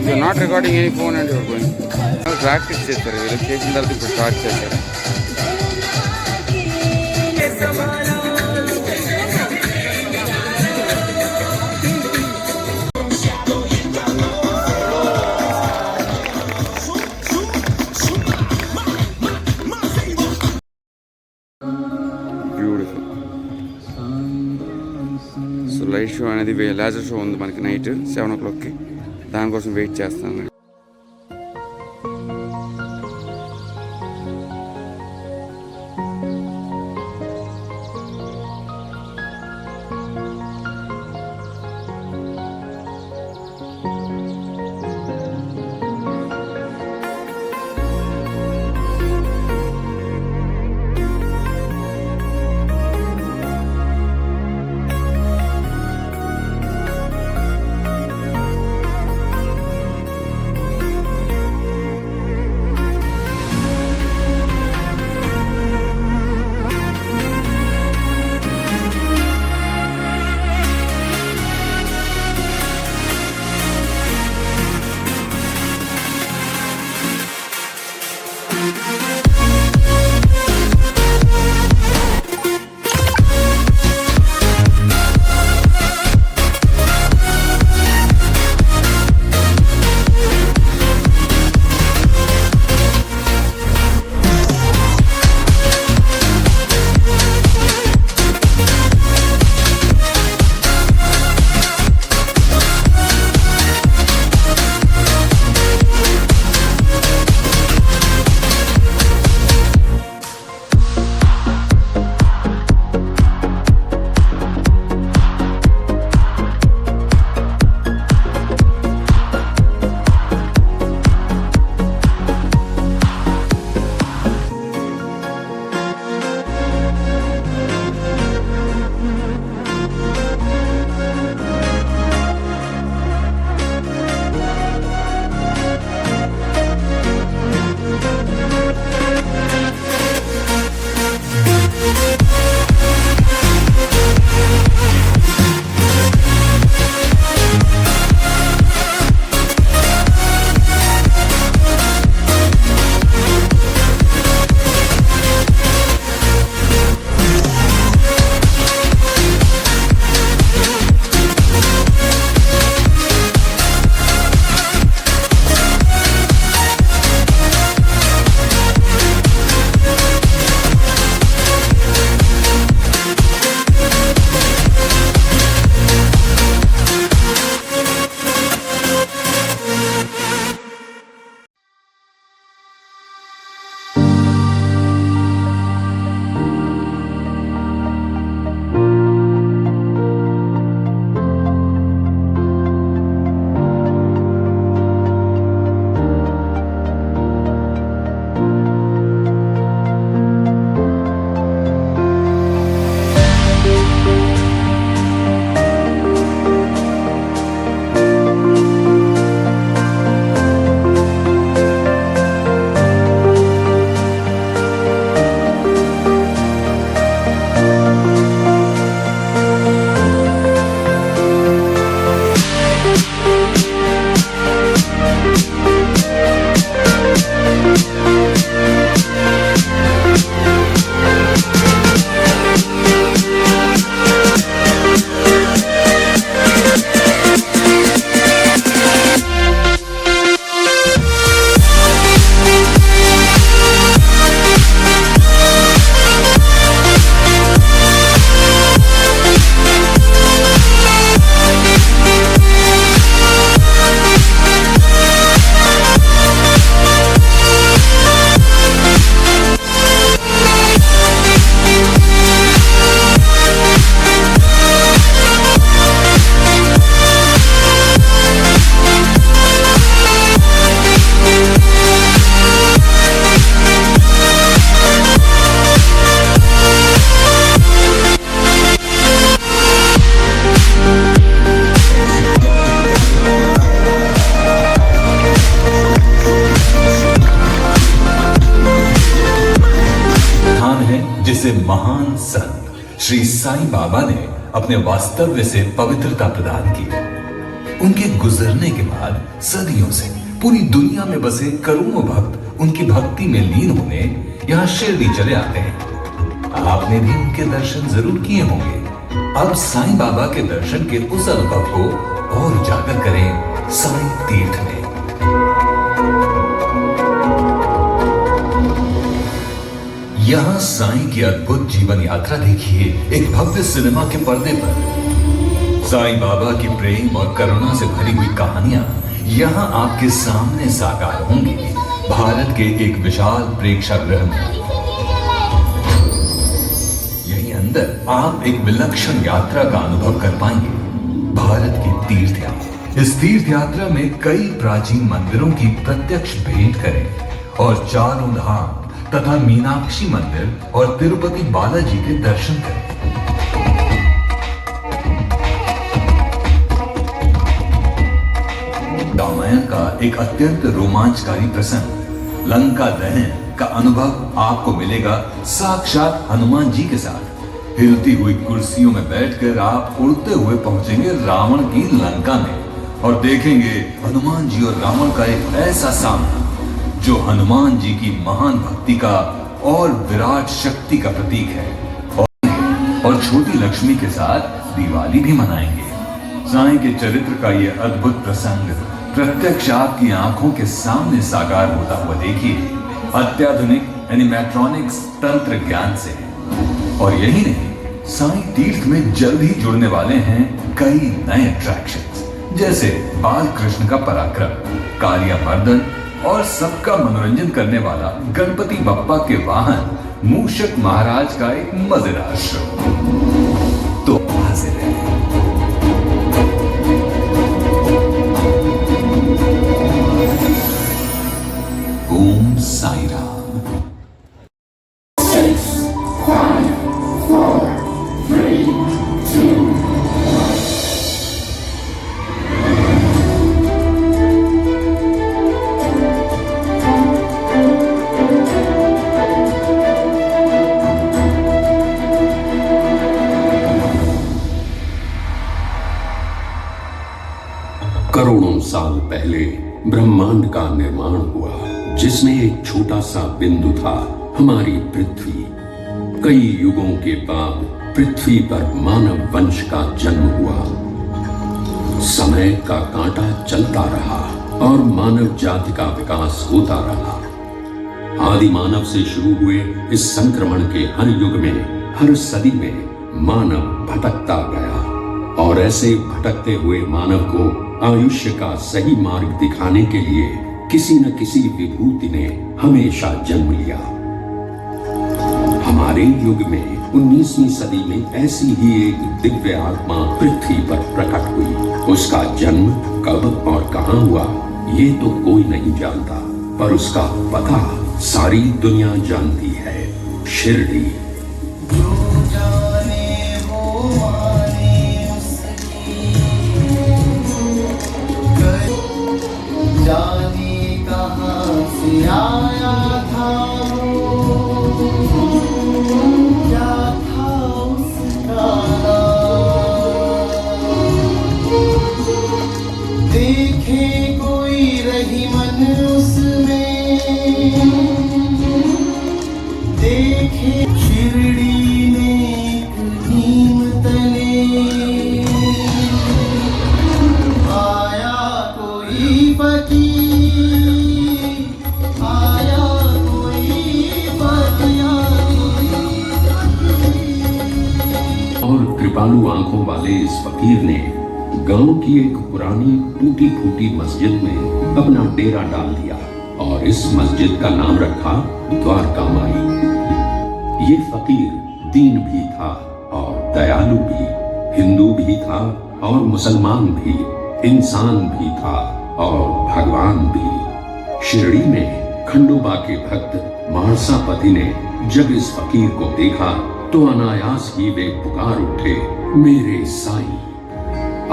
You're not recording any phone and you're going. Practice చేస్తారు వీళ్ళు చేసిన తర్వాత ఇప్పుడు స్టార్ట్ చేస్తారు. బ్యూటిఫుల్. సో లైట్ షో అనేది లేజర్ షో ఉంది మనకి నైట్ 7 o'clockకి. దానికోసం వెయిట్ చేస్తాను. जिसे महान संत श्री साईं बाबा ने अपने वास्तव्य से पवित्रता प्रदान की। उनके गुजरने के बाद सदियों से पूरी दुनिया में बसे करोड़ों भक्त उनकी भक्ति में लीन होने यहाँ शिरडी चले आते हैं। आपने भी उनके दर्शन जरूर किए होंगे। अब साईं बाबा के दर्शन के उस अनुभव को और उजागर करें साईं तीर्थ में। यहाँ साईं की अद्भुत जीवन यात्रा देखिए एक भव्य सिनेमा के पर्दे पर। साईं बाबा की प्रेम और करुणा से भरी हुई कहानियां यहाँ आपके सामने साकार होंगी भारत के एक विशाल प्रेक्षागृह में। यहीं अंदर आप एक विलक्षण यात्रा का अनुभव कर पाएंगे, भारत की तीर्थ यात्रा। इस तीर्थ यात्रा में कई प्राचीन मंदिरों की प्रत्यक्ष भेंट करें और चारों धाम तथा मीनाक्षी मंदिर और तिरुपति बालाजी के दर्शन करें। रामायण का एक अत्यंत रोमांचकारी प्रसंग लंका दहन का अनुभव आपको मिलेगा साक्षात हनुमान जी के साथ। हिलती हुई कुर्सियों में बैठकर आप उड़ते हुए पहुंचेंगे रावण की लंका में और देखेंगे हनुमान जी और रावण का एक ऐसा सामना जो हनुमान जी की महान भक्ति का और विराट शक्ति का प्रतीक है। और छोटी लक्ष्मी के साथ दिवाली भी मनाएंगे। साईं के चरित्र का यह अद्भुत प्रसंग प्रत्यक्ष आपकी आंखों के सामने साकार होता हुआ देखिए अत्याधुनिक एनिमेट्रॉनिक्स तंत्र ज्ञान से। और यही नहीं, साईं तीर्थ में जल्द ही जुड़ने वाले हैं कई नए अट्रैक्शंस, जैसे बाल कृष्ण का पराक्रम, कालिया मर्दन और सबका मनोरंजन करने वाला गणपति बप्पा के वाहन मूषक महाराज का एक मजेदार शो। तो हाजिर है। ओम साई राम। करोड़ों साल पहले ब्रह्मांड का निर्माण हुआ, जिसमें एक छोटा सा बिंदु था, हमारी पृथ्वी। कई युगों के बाद पृथ्वी पर मानव वंश का जन्म हुआ। समय का कांटा चलता रहा और मानव जाति का विकास होता रहा। आदि मानव से शुरू हुए इस संक्रमण के हर युग में, हर सदी में मानव भटकता गया और ऐसे भटकते हुए मानव को आयुष्य का सही मार्ग दिखाने के लिए किसी न किसी विभूति ने हमेशा जन्म लिया। हमारे युग में 19वीं सदी में ऐसी ही एक दिव्य आत्मा पृथ्वी पर प्रकट हुई। उसका जन्म कब और कहां हुआ ये तो कोई नहीं जानता, पर उसका पता सारी दुनिया जानती है, शिरडी। जाने कहाँ से आया था वो, क्या था उसका नाम। देखे कोई रहीमन उसमें, देखे शिरडी ने एक नीम तले। और कृपालु आंखों वाले इस फकीर ने गांव की एक पुरानी टूटी फूटी मस्जिद में अपना डेरा डाल दिया और इस मस्जिद का नाम रखा द्वारका माई। ये फकीर दीन भी था और दयालु भी, हिंदू भी था और मुसलमान भी, इंसान भी था और भगवान भी। शिरडी में खंडोबा के भक्त मानसापति ने जब इस फकीर को देखा तो अनायास ही वे पुकार उठे, मेरे साईं।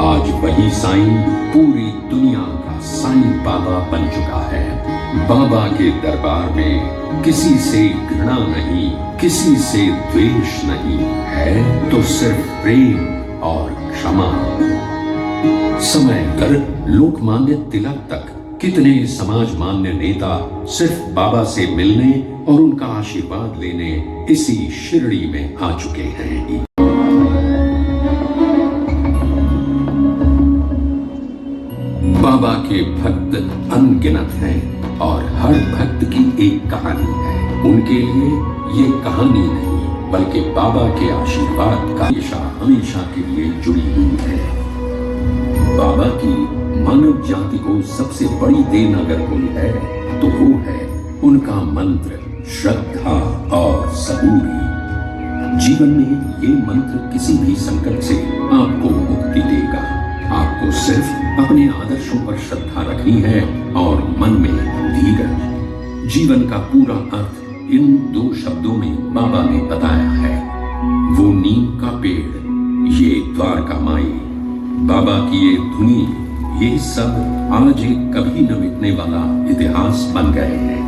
आज वही साईं पूरी दुनिया का साईं बाबा बन चुका है। बाबा के दरबार में किसी से घृणा नहीं, किसी से द्वेष नहीं है, तो सिर्फ प्रेम और क्षमा। समय कर लोकमान्य तिलक तक कितने समाज मान्य नेता सिर्फ बाबा से मिलने और उनका आशीर्वाद लेने इसी शिरडी में आ चुके हैं। बाबा के भक्त अनगिनत हैं और हर भक्त की एक कहानी है। उनके लिए ये कहानी नहीं बल्कि बाबा के आशीर्वाद का हमेशा के लिए जुड़ी हुई है। बाबा की मानव जाति को सबसे बड़ी देन अगर कोई है तो वो है उनका मंत्र, श्रद्धा और सबूरी। जीवन में ये मंत्र किसी भी संकट से आपको मुक्ति देगा। आपको सिर्फ अपने आदर्शों पर श्रद्धा रखनी है और मन में धीरज। जीवन का पूरा अर्थ इन 2 शब्दों में बाबा ने बताया है। वो नीम का पेड़, ये द्वारका माई, बाबा की ये धुनी, ये सब आज एक कभी न मिटने वाला इतिहास बन गए हैं।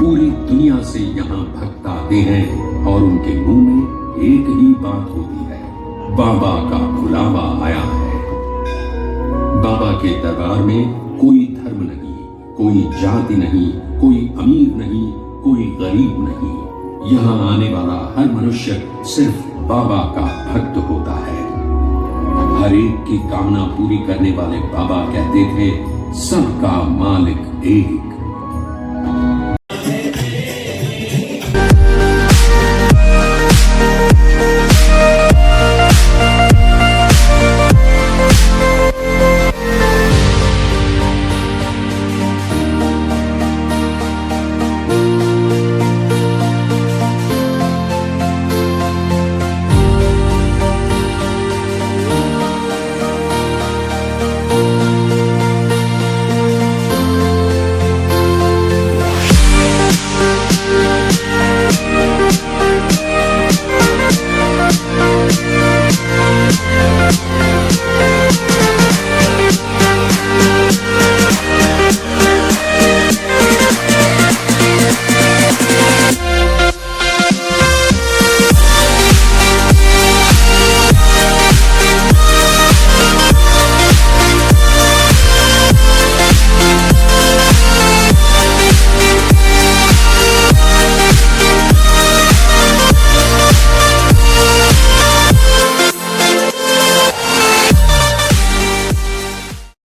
पूरी दुनिया से यहाँ भक्त आते हैं और उनके मुंह में एक ही बात होती है, बाबा का बुलावा आया है। बाबा के दरबार में कोई धर्म नहीं, कोई जाति नहीं, कोई अमीर नहीं, कोई गरीब नहीं। यहाँ आने वाला हर मनुष्य सिर्फ बाबा का भक्त होता है। हर एक की कामना पूरी करने वाले बाबा कहते थे, सबका मालिक एक।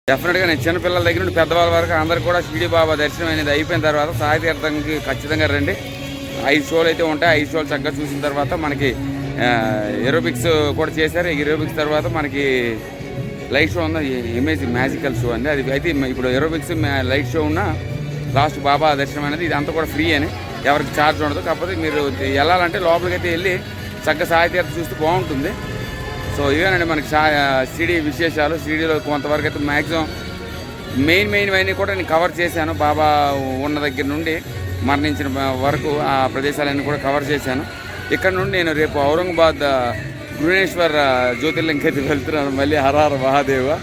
డెఫినెట్గా నేను చిన్నపిల్లల దగ్గర నుండి పెద్దవాళ్ళ వరకు అందరు కూడా షిరిడి బాబా దర్శనం అనేది అయిపోయిన తర్వాత సాయితీర్థంకి ఖచ్చితంగా రండి. 5 షోలు అయితే ఉంటాయి. 5 షోలు చక్కగా చూసిన తర్వాత మనకి ఏరోబిక్స్ కూడా చేశారు. ఏరోబిక్స్ తర్వాత మనకి లైట్ షో ఉన్న ఇమేజ్ మ్యాజికల్ షో అండి. అది అయితే ఇప్పుడు ఏరోబిక్స్ లైట్ షో ఉన్న లాస్ట్ బాబా దర్శనం అనేది ఇదంతా కూడా ఫ్రీ అని, ఎవరికి ఛార్జ్ ఉండదు. కాకపోతే మీరు వెళ్ళాలంటే లోపలికి అయితే వెళ్ళి చక్కగా సాయితీర్థం చూస్తే బాగుంటుంది. సో ఇవేనండి మనకి షిరిడి విశేషాలు. షిరిడిలో కొంతవరకు అయితే మ్యాక్సిమం మెయిన్ అన్నీ కూడా నేను కవర్ చేశాను. బాబా ఉన్న దగ్గర నుండి మరణించిన వరకు ఆ ప్రదేశాలన్నీ కూడా కవర్ చేశాను. ఇక్కడ నుండి నేను రేపు ఔరంగాబాద్ భువనేశ్వర్ జ్యోతిర్లింగకి అయితే వెళ్తున్నాను మళ్ళీ. Hara Hara Mahadeva.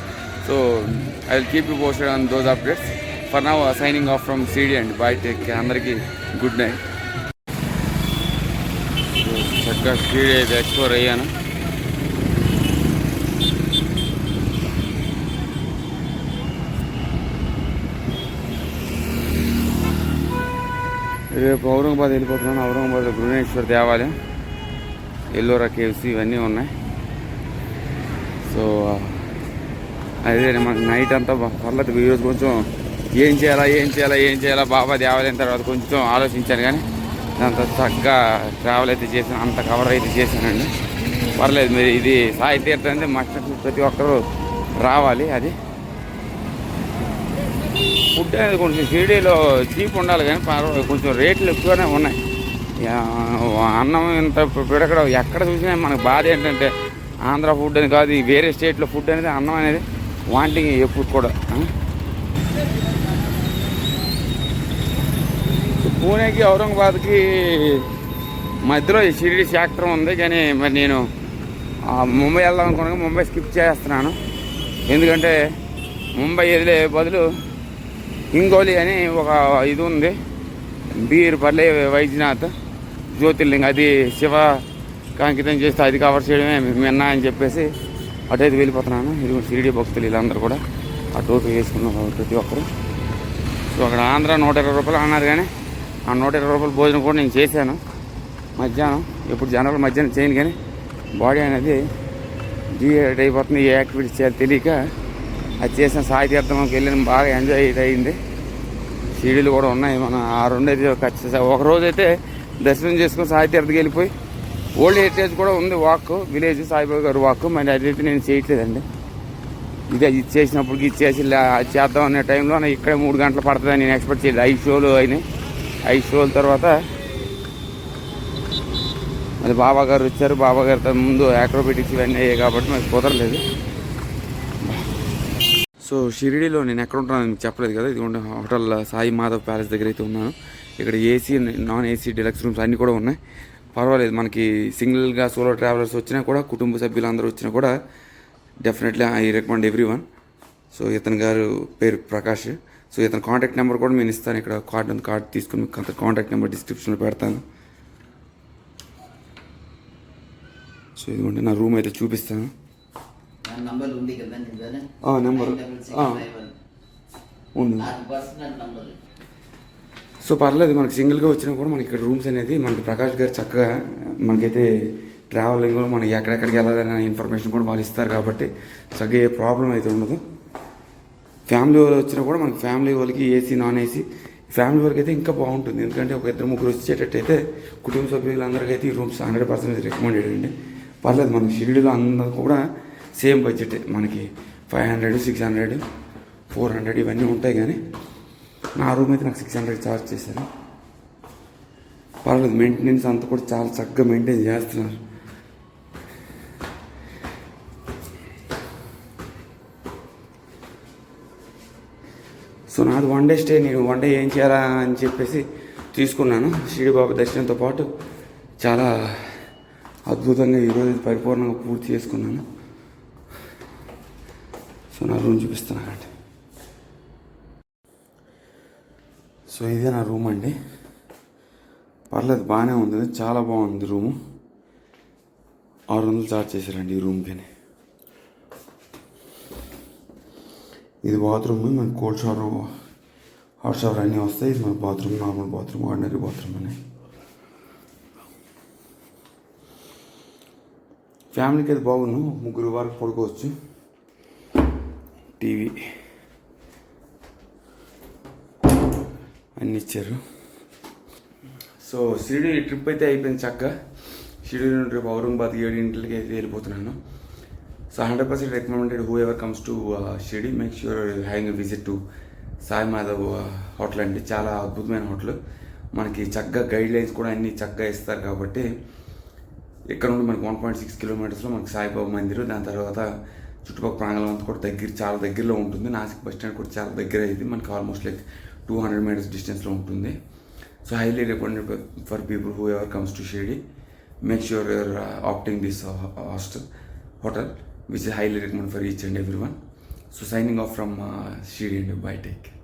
So I will keep you posted on those updates. For now signing off from Shirdi అండి. Bye, take care. అందరికీ గుడ్ నైట్. చక్కగా షిరిడి అయితే ఎక్స్ప్లోర్ అయ్యాను. రేపు ఔరంగాబాద్ వెళ్ళిపోతున్నాను. ఔరంగాబాద్లో భువనేశ్వర్ దేవాలయం, ఎల్లోరా కేవ్స్ ఇవన్నీ ఉన్నాయి. సో అదే మనకి నైట్ అంతా పర్లేదు. ఈరోజు కొంచెం ఏం చేయాలా బాబా దేవాలయం తర్వాత కొంచెం ఆలోచించాను, కానీ దాంతో చక్కగా ట్రావెల్ అయితే చేశాను, అంత కవర్ అయితే చేశానండి. పర్లేదు. మీరు ఇది సాయి తీర్థం అంటే మస్ట్ ప్రతి ఒక్కరూ రావాలి. అది ఫుడ్ అనేది కొంచెం షిరిడీలో చీప్ ఉండాలి, కానీ పర్వాలేదు కొంచెం రేట్లు ఎక్కువనే ఉన్నాయి. అన్నం ఇంత పిడకడ ఎక్కడ చూసినా మనకు బాధ ఏంటంటే ఆంధ్ర ఫుడ్ అని కాదు, వేరే స్టేట్లో ఫుడ్ అనేది అన్నం అనేది వాంటింగ్ ఎప్పుడు కూడా. పూణేకి ఔరంగాబాద్కి మధ్యలో ఈ షిరిడి శాక్టర్ ఉంది, కానీ మరి నేను ముంబై వెళ్దాం అనుకున్నాను. ముంబై స్కిప్ చేస్తున్నాను, ఎందుకంటే ముంబై వెళ్ళే బదులు హింగోలి అని ఒక ఇది ఉంది, బీర్పల్లి వైద్యనాథ్ జ్యోతిర్లింగ, అది శివ అంకితం చేస్తే అది కవర్ చేయడమే మిన్నా అని చెప్పేసి అటైతే వెళ్ళిపోతున్నాను. ఇది షిరిడి భక్తులు వీళ్ళందరూ కూడా ఆ టోపీ వేసుకున్న ప్రతి ఒక్కరు. సో అక్కడ ఆంధ్ర 120 రూపాయలు అన్నారు, కానీ ఆ 120 రూపాయల భోజనం కూడా నేను చేశాను మధ్యాహ్నం. ఎప్పుడు జనరల్ మధ్యాహ్నం చేయను, కానీ బాడీ అనేది డీహైడ్రేట్ అయిపోతుంది. ఏ యాక్టివిటీస్ చేయాలి తెలియక అది చేసిన సాయి తీర్థంలోకి వెళ్ళిన బాగా ఎంజాయ్ అయింది. షిరిడీలు కూడా ఉన్నాయి. మనం ఆ రెండు అయితే ఖచ్చితంగా ఒకరోజు అయితే దర్శనం చేసుకుని సాయి తీర్థకి వెళ్ళిపోయి ఓల్డ్ హెరిటేజ్ కూడా ఉంది వాక్, విలేజ్ సాయిబాబా గారు వాక్. మరి అదైతే నేను చేయట్లేదండి. ఇది చేసినప్పటికి ఇది చేసి చేద్దాం అనే టైంలో ఇక్కడ 3 గంటలు పడుతుందని నేను ఎక్స్పెక్ట్ చేయలేదు. 5 షోలు అయినాయి. 5 షోల తర్వాత అది బాబా గారు వచ్చారు. బాబా గారితో ముందు యాక్రోబెటిక్స్ ఇవన్నీ అయ్యాయి కాబట్టి నాకు కుదరలేదు. సో షిరిడీలో నేను ఎక్కడ ఉంటున్నాను మీకు చెప్పలేదు కదా. ఇది హోటల్ సాయి మాధవ్ ప్యాలెస్ దగ్గర అయితే ఉన్నాను. ఇక్కడ AC, non AC, deluxe rooms అన్నీ కూడా ఉన్నాయి. పర్వాలేదు. మనకి సింగిల్గా సోలో ట్రావెలర్స్ వచ్చినా కూడా, కుటుంబ సభ్యులందరూ వచ్చినా కూడా definitely I recommend everyone. So ఇతని గారు పేరు ప్రకాష్. సో ఇతని కాంటాక్ట్ నెంబర్ కూడా నేను ఇస్తాను. ఇక్కడ కార్డు తీసుకుని మీకు అంత కాంటాక్ట్ నెంబర్ డిస్క్రిప్షన్లో పెడతాను. సో ఇదిగోండి నా రూమ్ అయితే చూపిస్తాను. నంబర్ ఉంది కదా నెంబర్ ఉంది. సో పర్లేదు, మనకి సింగిల్గా వచ్చినా కూడా మనకి ఇక్కడ రూమ్స్ అనేది మనకి ప్రకాష్ గారు చక్కగా మనకైతే ట్రావెలింగ్ మనకి ఎక్కడెక్కడికి వెళ్ళాలనే ఇన్ఫర్మేషన్ కూడా వాళ్ళు ఇస్తారు కాబట్టి చక్కగా ఏ ప్రాబ్లం అయితే ఉండదు. ఫ్యామిలీ వాళ్ళు వచ్చినా కూడా మనకి ఫ్యామిలీ వాళ్ళకి ఏసీ, నాన్ ఏసీ, ఫ్యామిలీ వాళ్ళకి అయితే ఇంకా బాగుంటుంది. ఎందుకంటే ఒక 2-3 వచ్చేటట్టయితే కుటుంబ సభ్యులందరికీ అయితే ఈ రూమ్స్ 100% రికమెండెడ్ అండి. పర్లేదు, మనకి షిరిడీలో అందరూ కూడా సేమ్ బడ్జెట్. మనకి 500, 600, 400 ఇవన్నీ ఉంటాయి. కానీ నా రూమ్ అయితే నాకు 600 ఛార్జ్ చేశారు. పర్లేదు, మెయింటెనెన్స్ అంతా కూడా చాలా చక్కగా మెయింటైన్ చేస్తున్నారు. సో నాది 1 డే స్టే. నేను 1 డే ఏం చేయాలా అని చెప్పేసి తీసుకున్నాను. షిరిడి బాబా దర్శనంతో పాటు చాలా అద్భుతంగా ఈరోజు పరిపూర్ణంగా పూర్తి చేసుకున్నాను. సో నా రూమ్ చూపిస్తున్నానండి. సో ఇదే నా రూమ్ అండి. పర్లేదు, బాగానే ఉంది, చాలా బాగుంది రూము. 600 ఛార్జ్ చేశారండి ఈ రూమ్కి. ఇది బాత్రూమ్. మనకి కోల్డ్ షవర్, హాట్ షవర్ అన్నీ వస్తాయి. ఇది మన bathroom, normal bathroom, ordinary bathroom అని. ఫ్యామిలీకి అయితే బాగున్నాం. 3 వరకు పడుకోవచ్చు. టీవీ అన్నీ ఇచ్చారు. సో షిరిడి ట్రిప్ అయితే అయిపోయింది చక్కగా. షిరిడి నుండి ఔరంగాబాద్ 7 గంటలకి అయితే వెళ్ళిపోతున్నాను. So 100% recommended who ever comes to Shirdi, make sure having a visit to Sai Madhav hotel అండి. చాలా అద్భుతమైన హోటల్. మనకి చక్కగా గైడ్ లైన్స్ కూడా అన్నీ చక్కగా ఇస్తారు కాబట్టి ఇక్కడ నుండి మనకి 1.6 కిలోమీటర్స్లో మనకి సాయిబాబా మందిరం, దాని తర్వాత చుట్టుపక్కల ప్రాంగణం అంతా కూడా చాలా దగ్గరలో ఉంటుంది. నాసిక్ బస్ స్టాండ్ కూడా చాలా దగ్గర అయింది మనకి. ఆల్మోస్ట్ లైక్ 200 మీటర్స్ డిస్టెన్స్లో ఉంటుంది. So highly recommended for people who ever comes to Shirdi. Make sure you're opting this hotel which is highly recommended for each and everyone. So signing off from Shirdi and bye, take care.